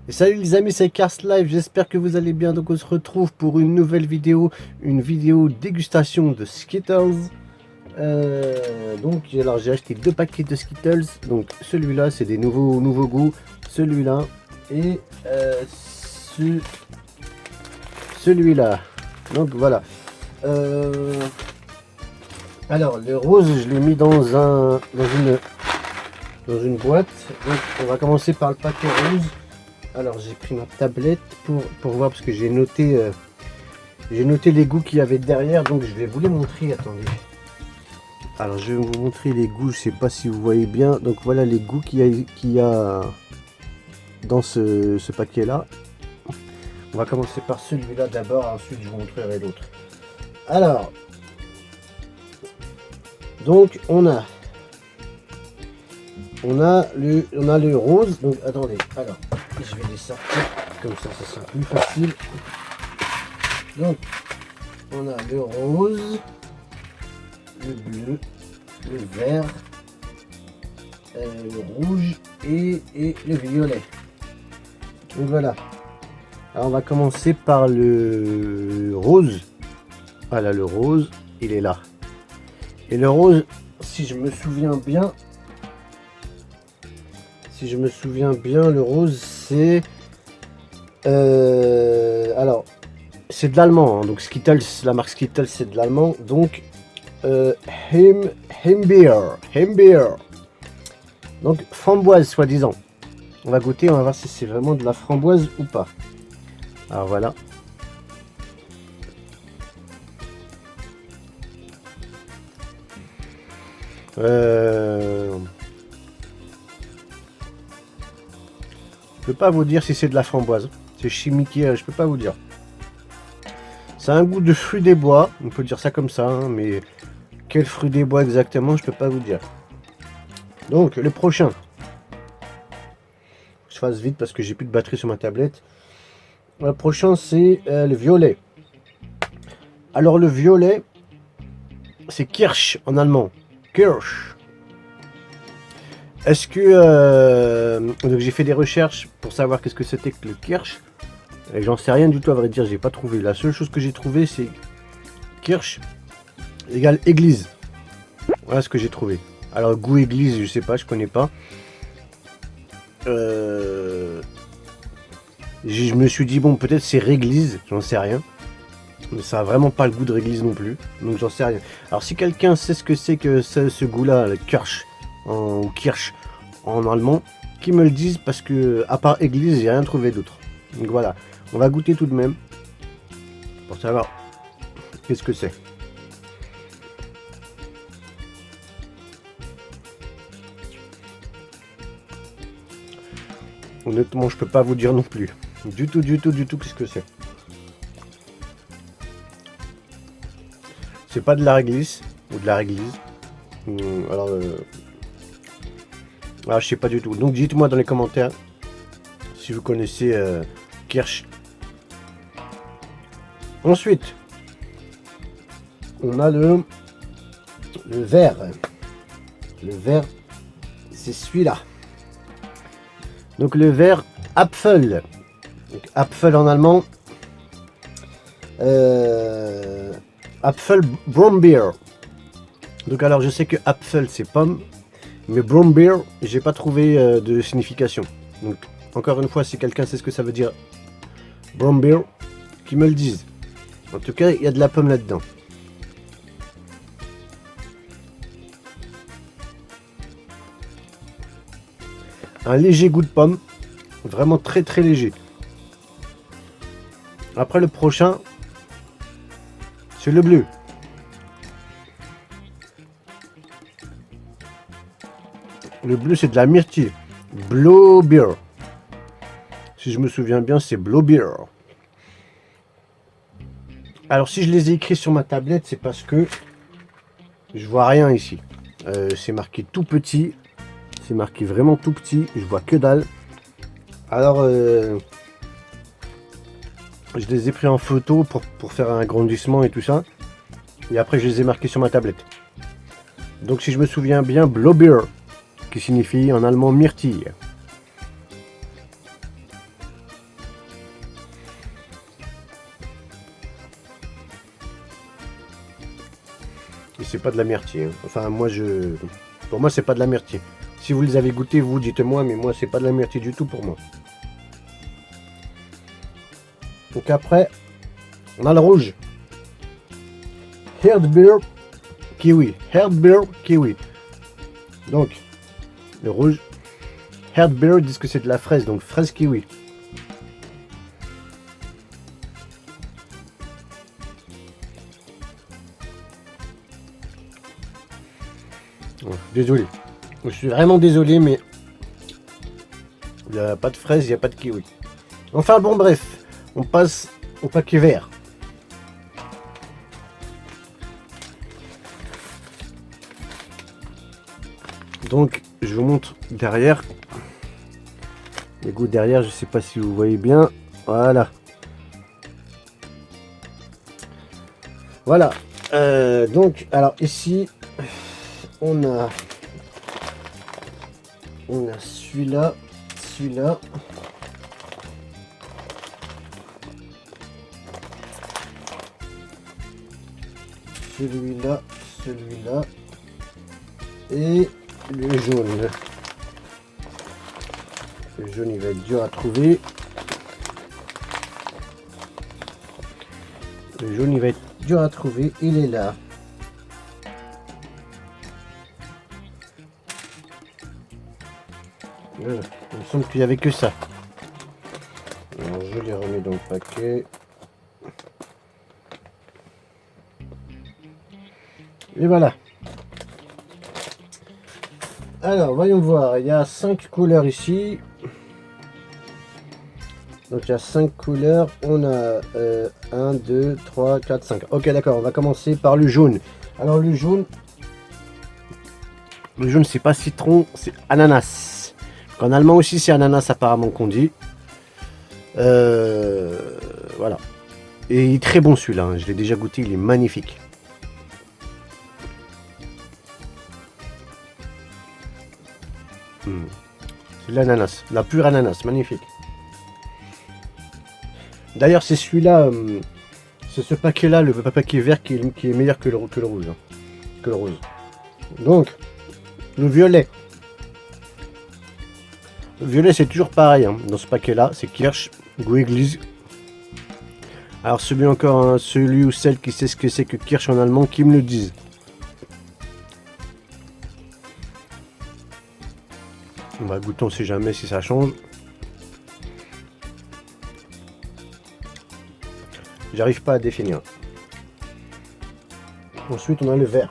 Et salut les amis, c'est Cars Live, j'espère que vous allez bien. Donc on se retrouve pour une nouvelle vidéo, une vidéo dégustation de Skittles. Alors j'ai acheté 2 paquets de Skittles. Donc celui-là c'est des nouveaux goûts, celui-là et celui-là. Donc voilà. Alors le rose je l'ai mis dans une boîte. Donc on va commencer par le paquet rose. Alors j'ai pris ma tablette pour voir parce que j'ai noté les goûts qu'il y avait derrière, donc je vais vous les montrer. Attendez. Alors je vais vous montrer les goûts, je sais pas si vous voyez bien. Donc voilà les goûts qu'il y a dans ce paquet là. On va commencer par celui-là d'abord, ensuite je vous montrerai l'autre. Alors donc on a le rose. Donc attendez, alors je vais les sortir comme ça sera plus facile. Donc on a le rose, le bleu, le vert, le rouge et le violet. Donc voilà. Alors on va commencer par le rose. Voilà, le rose, il est là. Et le rose, si je me souviens bien, le rose c'est alors c'est de l'allemand, hein. Donc Skittles, la marque Skittles c'est de l'allemand, donc Himbeer, donc framboise soi-disant. On va goûter, on va voir si c'est vraiment de la framboise ou pas. Alors voilà. Je peux pas vous dire si c'est de la framboise. C'est chimique, je peux pas vous dire. C'est un goût de fruits des bois, on peut dire ça comme ça, hein, mais quel fruit des bois exactement, je peux pas vous dire. Donc le prochain. Je fasse vite parce que j'ai plus de batterie sur ma tablette. Le prochain c'est le violet. Alors le violet, c'est Kirsch en allemand. Kirsch. Est-ce que donc j'ai fait des recherches pour savoir qu'est-ce que c'était que le Kirsch. Et j'en sais rien du tout à vrai dire, j'ai pas trouvé. La seule chose que j'ai trouvé c'est Kirsch égale église. Voilà ce que j'ai trouvé. Alors goût église, je sais pas, je connais pas. Je me suis dit bon peut-être c'est réglise, j'en sais rien. Mais ça a vraiment pas le goût de réglise non plus, donc j'en sais rien. Alors si quelqu'un sait ce que c'est que ce goût-là, le Kirsch ou Kirsch en allemand, qui me le dise parce que à part église, j'ai rien trouvé d'autre. Donc voilà, on va goûter tout de même pour savoir qu'est-ce que c'est. Honnêtement, je peux pas vous dire non plus. Du tout, qu'est-ce que c'est. C'est pas de la réglisse ou de la réglise. Alors, je sais pas du tout. Donc dites-moi dans les commentaires si vous connaissez Kirsch. Ensuite, on a le vert. Le vert, c'est celui-là. Donc le vert Apfel. Donc, Apfel en allemand. Apfel Brombeer. Donc alors je sais que Apfel c'est pomme, mais Brombeer j'ai pas trouvé de signification. Donc encore une fois, si quelqu'un sait ce que ça veut dire Brombeer, qu'il me le dise. En tout cas, il y a de la pomme là-dedans. Un léger goût de pomme, vraiment très léger. Après le prochain, c'est le bleu. Le bleu c'est de la myrtille. Blaubeer. Si je me souviens bien, c'est Blaubeer. Alors si je les ai écrits sur ma tablette, c'est parce que je vois rien ici. C'est marqué tout petit. C'est marqué vraiment tout petit. Je vois que dalle. Alors je les ai pris en photo pour faire un agrandissement et tout ça. Et après je les ai marqués sur ma tablette. Donc si je me souviens bien, Blaubeer, qui signifie en allemand myrtille. c'est pas de la myrtille. Hein. Enfin, pour moi, c'est pas de la myrtille. Si vous les avez goûtés, vous dites-moi, mais moi, c'est pas de la myrtille du tout pour moi. Donc après, on a le rouge. Erdbeer kiwi. Erdbeer kiwi. Donc, le rouge. Erdbeer, ils disent que c'est de la fraise, donc fraise kiwi. Désolé. Je suis vraiment désolé, mais il n'y a pas de fraise, il n'y a pas de kiwi. Enfin bon, bref, on passe au paquet vert. Donc, je vous montre derrière. Les goûts derrière, je sais pas si vous voyez bien. Voilà. Voilà. Donc, alors ici, on a celui-là, celui-là. Celui-là, celui-là. Et le jaune. Le jaune, il va être dur à trouver. Le jaune, il va être dur à trouver. Il est là. Voilà. Il me semble qu'il n'y avait que ça. Alors, je les remets dans le paquet. Et voilà. Alors, voyons voir. Il y a 5 couleurs ici. Donc, il y a 5 couleurs. On a 1, 2, 3, 4, 5. Ok, d'accord. On va commencer par le jaune. Alors, le jaune, c'est pas citron, c'est ananas. En allemand aussi, c'est ananas apparemment qu'on dit. Voilà. Et il est très bon celui-là. Hein. Je l'ai déjà goûté. Il est magnifique. C'est l'ananas, la pure ananas, magnifique. D'ailleurs, c'est celui-là, c'est ce paquet-là, le paquet vert qui est meilleur que le rouge. Hein, que le rose. Donc, le violet. Le violet, c'est toujours pareil hein, dans ce paquet-là, c'est Kirsch, goût église. Alors, celui encore, hein, celui ou celle qui sait ce que c'est que Kirsch en allemand, qui me le dise. On va goûter, on sait jamais si ça change. J'arrive pas à définir. Ensuite, on a le vert.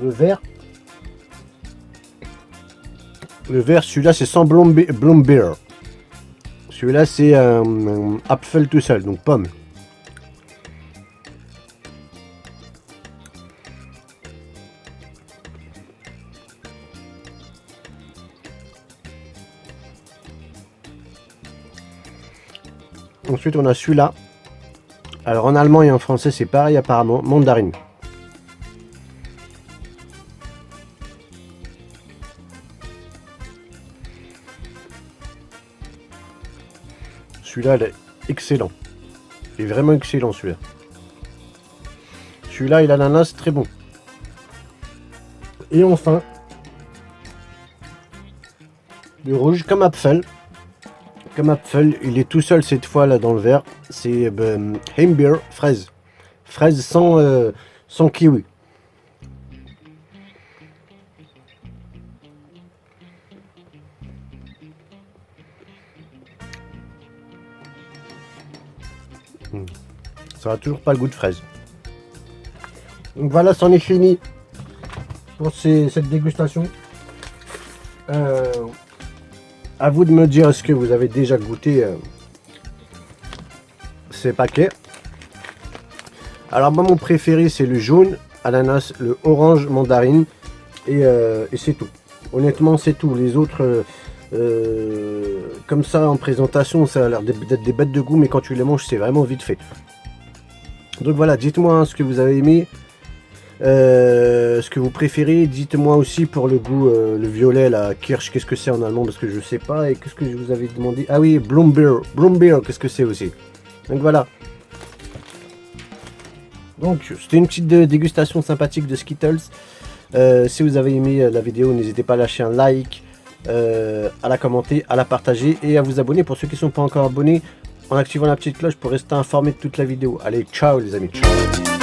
Le vert, celui-là, c'est sans Blombeer. Celui-là, c'est un Apfel tout seul, donc pomme. Ensuite, on a celui-là. Alors, en allemand et en français, c'est pareil apparemment. Mandarine. Celui-là, il est excellent. Il est vraiment excellent, celui-là. Celui-là, il a l'ananas, très bon. Et enfin, le rouge, comme Apfel. Comme Apfel, il est tout seul cette fois là dans le verre. C'est Himbeer, fraise. Fraise sans kiwi. Ça n'a toujours pas le goût de fraise. Donc voilà, c'en est fini pour cette dégustation. À vous de me dire est-ce que vous avez déjà goûté ces paquets. Alors moi mon préféré c'est le jaune, ananas, le orange, mandarine et c'est tout. Honnêtement c'est tout. Les autres comme ça en présentation ça a l'air d'être des bêtes de goût mais quand tu les manges c'est vraiment vite fait. Donc voilà, dites-moi hein, ce que vous avez aimé. Ce que vous préférez, dites-moi aussi pour le goût, le violet, la Kirsch, qu'est-ce que c'est en allemand parce que je sais pas. Et qu'est-ce que je vous avais demandé? Ah oui, Blombeer, qu'est-ce que c'est aussi? Donc voilà. Donc c'était une petite dégustation sympathique de Skittles. Si vous avez aimé la vidéo, n'hésitez pas à lâcher un like, à la commenter, à la partager et à vous abonner pour ceux qui ne sont pas encore abonnés en activant la petite cloche pour rester informé de toute la vidéo. Allez, ciao les amis, ciao.